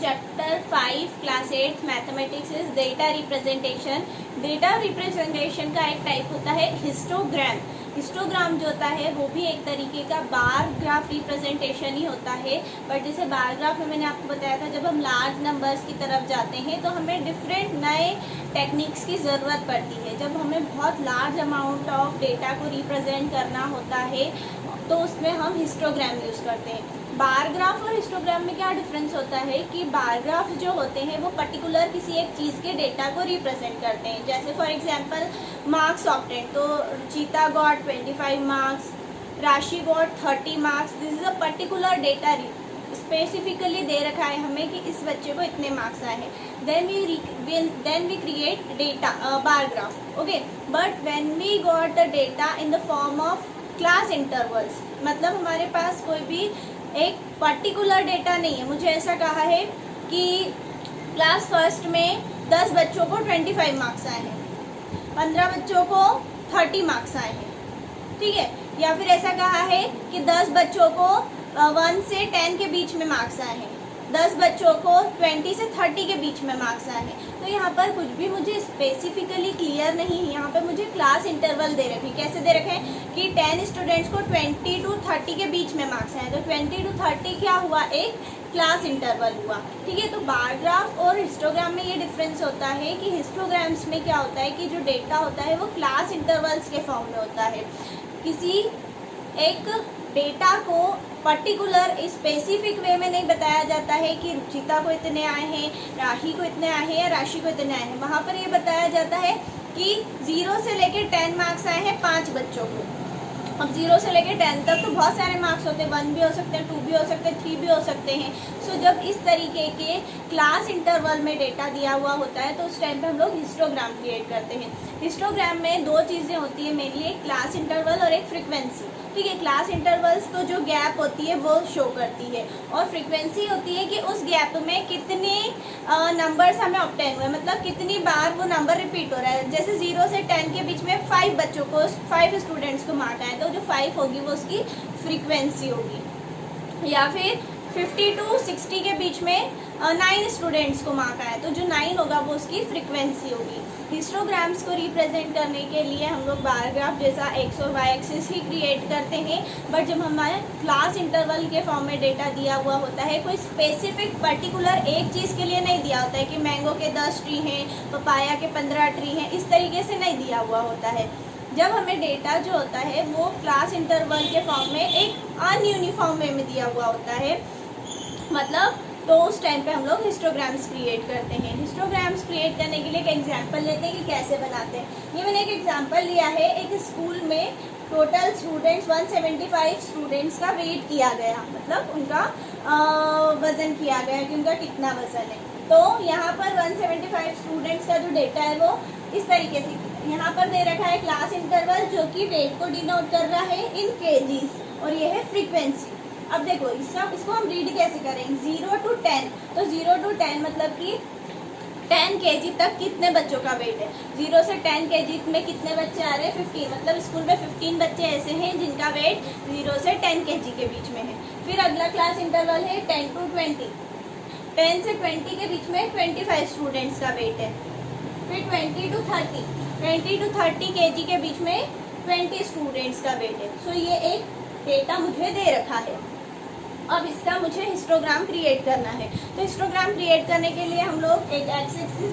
Chapter 5 class 8 mathematics is data representation. Data representation का एक type होता है हिस्टोग्राम। हिस्टोग्राम जो होता है वो भी एक तरीके का बार ग्राफ रिप्रेजेंटेशन ही होता है। बट जैसे बार ग्राफ में मैंने आपको बताया था, जब हम लार्ज नंबर्स की तरफ जाते हैं तो हमें डिफरेंट नए टेक्निक्स की ज़रूरत पड़ती है। जब हमें बहुत लार्ज अमाउंट ऑफ डेटा को रिप्रेजेंट करना होता है तो उसमें हम हिस्टोग्राम यूज़ करते हैं। बार ग्राफ और हिस्टोग्राम में क्या डिफरेंस होता है कि बार ग्राफ जो होते हैं वो पर्टिकुलर किसी एक चीज़ के डेटा को रिप्रेजेंट करते हैं। जैसे फॉर एग्जांपल मार्क्स ऑब्टेन, तो रुचिता गॉट 25 मार्क्स, राशि got 30 marks. This is a particular data specifically दे रखा है हमें कि इस बच्चे को इतने मार्क्स आए हैं। Then we create data bar graph, okay. But when we got the data in the form of class intervals, मतलब हमारे पास कोई भी एक पर्टिकुलर डेटा नहीं है। मुझे ऐसा कहा है कि क्लास फर्स्ट में 10 बच्चों को 25 मार्क्स आए हैं, 15 बच्चों को 30 मार्क्स आए हैं, ठीक है। या फिर ऐसा कहा है कि 10 बच्चों को 1 से 10 के बीच में मार्क्स आए हैं, 10 बच्चों को 20 से 30 के बीच में मार्क्स आए हैं। तो यहाँ पर कुछ भी मुझे स्पेसिफिकली क्लियर नहीं है। यहाँ पर मुझे क्लास इंटरवल दे रखे। कैसे दे रखे हैं कि 10 स्टूडेंट्स को 20 to 30 के बीच में मार्क्स आए, तो 20 to 30 क्या हुआ, एक क्लास इंटरवल हुआ, ठीक है। तो बार ग्राफ और हिस्टोग्राम में ये डिफरेंस होता है कि हिस्टोग्राम्स में क्या होता है कि जो डेटा होता है वो क्लास इंटरवल्स के फॉर्म में होता है। किसी एक डेटा को पर्टिकुलर स्पेसिफिक वे में नहीं बताया जाता है कि रुचिता को इतने आए हैं, राही को इतने आए हैं या राशि को इतने आए हैं। वहाँ पर ये बताया जाता है कि 0 से लेकर 10 मार्क्स आए हैं 5 बच्चों को। अब 0 से लेकर 10 तक तो बहुत सारे मार्क्स होते हैं, 1 भी हो सकते हैं, 2 भी हो सकते हैं, 3 भी हो सकते हैं। सो जब इस तरीके के क्लास इंटरवल में डेटा दिया हुआ होता है तो उस टाइम पे हम लोग हिस्टोग्राम क्रिएट करते हैं। हिस्टोग्राम में 2 चीज़ें होती है मेनली, एक क्लास इंटरवल और एक फ्रिक्वेंसी, ठीक है। क्लास इंटरवल्स तो जो गैप होती है वो शो करती है, और फ्रिक्वेंसी होती है कि उस गैप में कितने नंबर्स हमें ऑब्टेन हुए, मतलब कितनी बार वो नंबर रिपीट हो रहा है। जैसे 0 से 10 के बीच में 5 बच्चों को, 5 स्टूडेंट्स को मार्क आए, तो जो 5 होगी वो उसकी फ्रीक्वेंसी होगी। या फिर 50 to 60 के बीच में 9 स्टूडेंट्स को मार्क आया, तो जो 9 होगा वो उसकी फ्रीक्वेंसी होगी। हिस्टोग्राम्स को रिप्रेजेंट करने के लिए हम लोग बार ग्राफ जैसा एक्स और वाई एक्सिस ही क्रिएट करते हैं। बट जब हमारे क्लास इंटरवल के फॉर्म में डेटा दिया हुआ होता है, कोई स्पेसिफिक पर्टिकुलर एक चीज़ के लिए नहीं दिया होता है कि मैंगो के 10 ट्री हैं, पपाया के 15 ट्री हैं, इस तरीके से नहीं दिया हुआ होता है। जब हमें डेटा जो होता है वो क्लास इंटरवल के फॉर्म में एक अनयूनिफॉर्म वे में दिया हुआ होता है, मतलब तो उस टाइम पे हम लोग हिस्टोग्राम्स क्रिएट करते हैं। हिस्टोग्राम्स क्रिएट करने के लिए एक एग्जांपल लेते हैं कि कैसे बनाते हैं। ये मैंने एक एग्जांपल लिया है। एक स्कूल में टोटल स्टूडेंट्स 175 स्टूडेंट्स का वेट किया गया, मतलब उनका वज़न किया गया कि उनका कितना वज़न है। तो यहाँ पर 175 स्टूडेंट्स का जो डेटा है वो इस तरीके से यहाँ पर दे रखा है क्लास इंटरवल, जो कि वेट को डिनोट कर रहा है इन केजीज, और ये है फ्रीक्वेंसी। अब देखो इसको हम रीड कैसे करेंगे, 0 to 10, तो 0 to 10 मतलब कि 10 kg तक कितने बच्चों का वेट है। 0 से 10 kg में कितने बच्चे आ रहे हैं, 15, मतलब स्कूल में 15 बच्चे ऐसे हैं जिनका वेट 0 से 10 kg के बीच में है। फिर अगला क्लास इंटरवल है 10 to 20, 10 से 20 के बीच में 25 स्टूडेंट्स का वेट है। फिर 20 to 30 kg के बीच में 20 स्टूडेंट्स का वेट है। सो ये एक डेटा मुझे दे रखा है। अब इसका मुझे हिस्टोग्राम क्रिएट करना है। तो हिस्टोग्राम क्रिएट करने के लिए हम लोग एक एक्स एक्सिस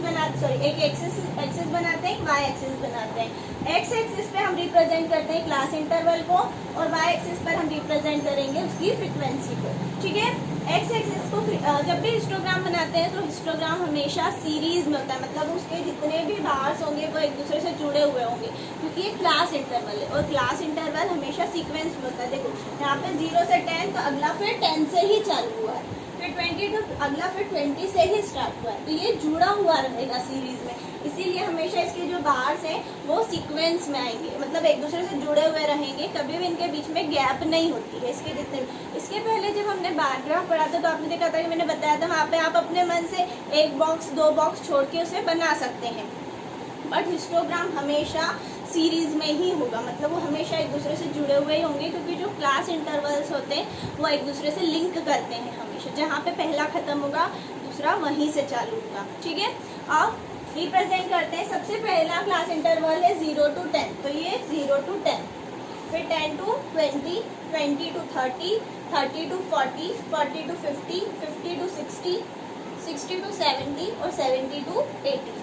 बनाते हैं, वाई एक्सिस बनाते हैं। एक्स एक्सिस पे हम रिप्रेजेंट करते हैं क्लास इंटरवल को, और वाई एक्सिस पर हम रिप्रेजेंट करेंगे उसकी फ्रीक्वेंसी को, ठीक है। एक्स एक्सिस को जब भी हिस्टोग्राम बनाते हैं तो हिस्टोग्राम हमेशा सीरीज में होता है, मतलब उसके जितने भी बार्स होंगे वो एक दूसरे से जुड़े हुए होंगे, क्योंकि ये क्लास इंटरवल है और क्लास इंटरवल हमेशा सीक्वेंस में होता है। देखो यहाँ पे 0 से 10, तो अगला फिर 10 से ही चालू हुआ है, फिर 20 तो अगला फिर 20 से ही स्टार्ट हुआ है, तो ये जुड़ा हुआ रहेगा सीरीज में। इसीलिए हमेशा इसके जो बार्स हैं वो सीक्वेंस में आएंगे, मतलब एक दूसरे से जुड़े हुए रहेंगे, कभी भी इनके बीच में गैप नहीं होती है इसके जितने। इसके पहले जब हमने बार ग्राफ पढ़ा था तो आपने देखा था कि मैंने बताया था वहाँ पे आप अपने मन से 1 बॉक्स 2 बॉक्स छोड़ के उसे बना सकते हैं। बट हिस्टोग्राम हमेशा सीरीज में ही होगा, मतलब वो हमेशा एक दूसरे से जुड़े हुए ही होंगे, क्योंकि जो क्लास इंटरवल्स होते हैं वो एक दूसरे से लिंक करते हैं हमेशा। जहाँ पे पहला ख़त्म होगा दूसरा वहीं से चालू होगा। ठीक है, अब रिप्रेजेंट करते हैं। सबसे पहला क्लास इंटरवल है 0 to 10, तो ये 0 to 10, फिर 10 to 20, 20 to 30, 30 to 40, 40 to 50, 50 to 60, 60 to 70 और 70 to 80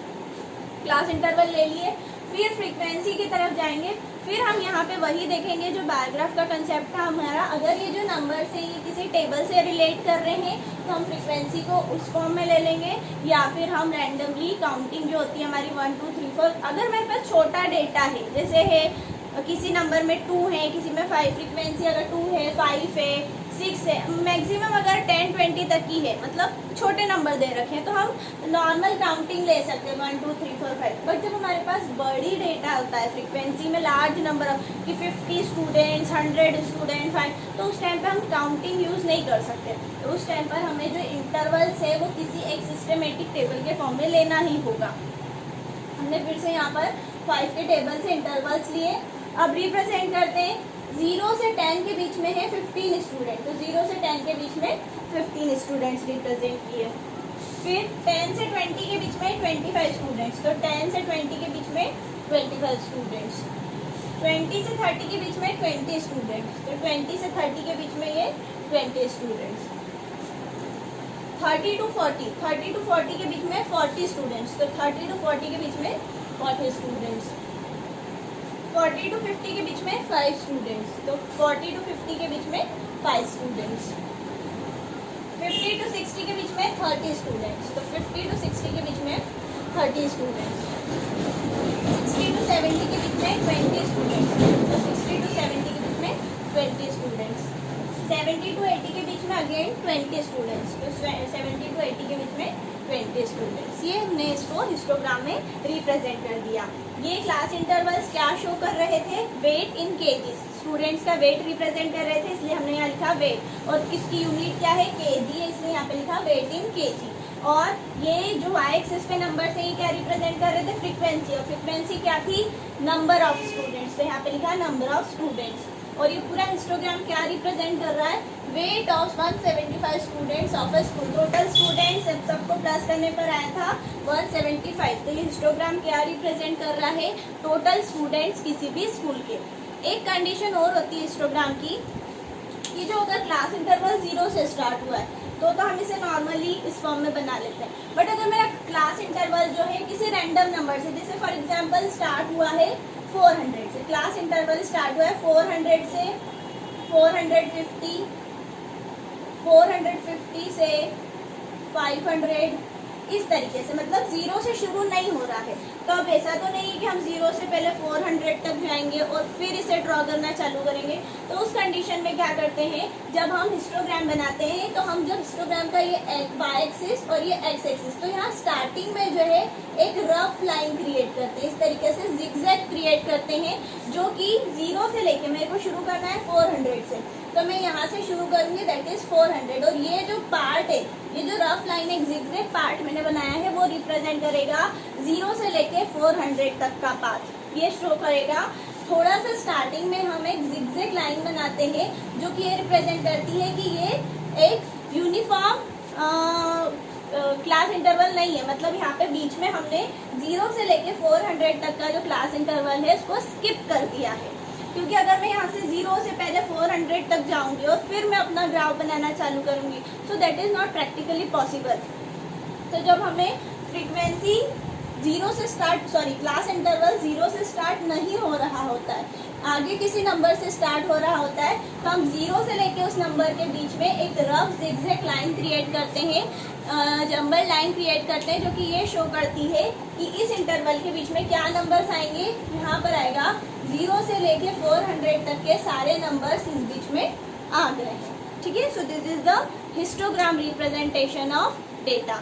क्लास इंटरवल ले लिए। फिर फ्रीक्वेंसी की तरफ जाएंगे। फिर हम यहाँ पे वही देखेंगे जो बायोग्राफ का कंसेप्ट था हमारा। अगर ये जो नंबर से ये किसी टेबल से रिलेट कर रहे हैं तो हम फ्रीक्वेंसी को उस फॉर्म में ले लेंगे, या फिर हम रैंडमली काउंटिंग जो होती है हमारी 1 2 3 4, अगर मेरे पास छोटा डेटा है, जैसे है किसी नंबर में 2 है, किसी में 5, फ्रीक्वेंसी अगर 2 है, 5 है, 6 है, मैक्सिमम अगर 10 20 तक की है, मतलब छोटे नंबर दे रखे हैं, तो हम नॉर्मल काउंटिंग ले सकते हैं 1 2 3 4 5। बट जब हमारे पास बड़ी डेटा होता है, फ्रीक्वेंसी में लार्ज नंबर कि 50 स्टूडेंट्स, 100 स्टूडेंट, 5, तो उस टाइम पे हम काउंटिंग यूज़ नहीं कर सकते। तो उस टाइम पर हमें जो इंटरवल्स है वो किसी एक सिस्टमेटिक टेबल के फॉर्म में लेना ही होगा। हमने फिर से यहाँ पर 5 के टेबल से इंटरवल्स लिए। अब रिप्रेजेंट करते हैं। 0 से 10 के बीच में है 15 स्टूडेंट, तो 0 से 10 के बीच में 15 स्टूडेंट्स रिप्रेजेंट किए। फिर 10 से 20 के बीच में 25 स्टूडेंट्स, तो 10 से 20 के बीच में 25 स्टूडेंट्स। 20 से 30 के बीच में 20 स्टूडेंट्स, तो 20 से 30 के बीच में ये 20 स्टूडेंट्स। 30 to 40 के बीच में 40 स्टूडेंट्स, तो 30 to 40 के बीच में 40 स्टूडेंट्स। 40 to 50 के बीच में 5 स्टूडेंट्स, तो 40 to 50 के बीच में 5 स्टूडेंट्स। 50 to 60 के बीच में 30 स्टूडेंट्स, तो 50 to 60 के बीच में 30 स्टूडेंट्स। 60 to 70 के बीच में 20 स्टूडेंट्स, तो 60 to 70 के बीच में 20 स्टूडेंट्स। 70 to 80 के बीच में अगेन 20 स्टूडेंट्स, तो 70 to 80 के बीच में 20 स्टूडेंट्स। ये हमने इसको हिस्टोग्राम में रिप्रेजेंट कर दिया। ये क्लास इंटरवल्स क्या शो कर रहे थे? वेट इन केजीज, स्टूडेंट्स का वेट रिप्रेजेंट कर रहे थे, इसलिए हमने यहाँ लिखा वेट। और इसकी यूनिट क्या है? केजी है, इसलिए यहाँ पे लिखा वेट इन केजी। और ये जो वाई एक्सिस पे नंबर से ये क्या रिप्रेजेंट कर रहे थे? फ्रीक्वेंसी। और फ्रीक्वेंसी क्या थी? नंबर ऑफ स्टूडेंट्स, तो यहाँ पे लिखा नंबर ऑफ स्टूडेंट्स। और ये पूरा हिस्टोग्राम क्या रिप्रेजेंट कर रहा है? Weight of 175 students of A school. Total students सबको प्लस करने पर आया था 175। तो ये हिस्टोग्राम क्या रिप्रेजेंट कर रहा है? टोटल स्टूडेंट्स किसी भी स्कूल के। एक कंडीशन और होती है हिस्टोग्राम की, कि जो अगर क्लास इंटरवल 0 से स्टार्ट हुआ है तो हम इसे नॉर्मली इस फॉर्म में बना लेते हैं। बट अगर मेरा क्लास इंटरवल जो है किसी रैंडम नंबर से, जैसे फॉर एग्जांपल स्टार्ट हुआ है 400 से, क्लास इंटरवल स्टार्ट हुआ है 400 से 450, 450 से 500, इस तरीके से, मतलब 0 से शुरू नहीं हो रहा है। तो अब ऐसा तो नहीं है कि हम 0 से पहले 400 तक जाएंगे और फिर इसे ड्रॉ करना चालू करेंगे। तो उस कंडीशन में क्या करते हैं, जब हम हिस्टोग्राम बनाते हैं तो हम जब हिस्टोग्राम का ये वाई एक्सिस और ये एक्स एक्सिस, तो यहाँ स्टार्टिंग में जो है एक रफ लाइन क्रिएट करते हैं, इस तरीके से जिगजैग क्रिएट करते हैं, जो कि 0 से लेके मेरे को शुरू करना है 400 से, तो मैं यहाँ से शुरू करूँगी, दैट इज 400। और ये जो पार्ट है, ये जो रफ लाइन एक जिगजैग पार्ट मैंने बनाया है, वो रिप्रेजेंट करेगा 0 से लेके 400 तक का पाथ। ये शो करेगा। थोड़ा सा स्टार्टिंग में हम एक जिगजैग लाइन बनाते हैं, जो कि ये रिप्रेजेंट करती है कि ये एक यूनिफॉर्म क्लास इंटरवल नहीं है। मतलब यहाँ पे बीच में हमने 0 से लेके 400 तक का जो क्लास इंटरवल है उसको स्किप कर दिया है, क्योंकि अगर मैं यहाँ से 0 से पहले 400 तक जाऊंगी और फिर मैं अपना ग्राफ बनाना चालू करूंगी, so that is not practically possible. तो जब हमें फ्रीक्वेंसी 0 से स्टार्ट, क्लास इंटरवल 0 से स्टार्ट नहीं हो रहा होता है, आगे किसी नंबर से स्टार्ट हो रहा होता है, तो हम 0 से लेके उस नंबर के बीच में एक रफ जिगजैग लाइन क्रिएट करते हैं, जंबल लाइन क्रिएट करते हैं, जो कि ये शो करती है कि इस इंटरवल के बीच में क्या नंबर्स आएंगे। यहाँ पर आएगा 0 से लेके 400 तक के सारे नंबर्स इस बीच में आ गए हैं। ठीक है, so this is the histogram representation of data.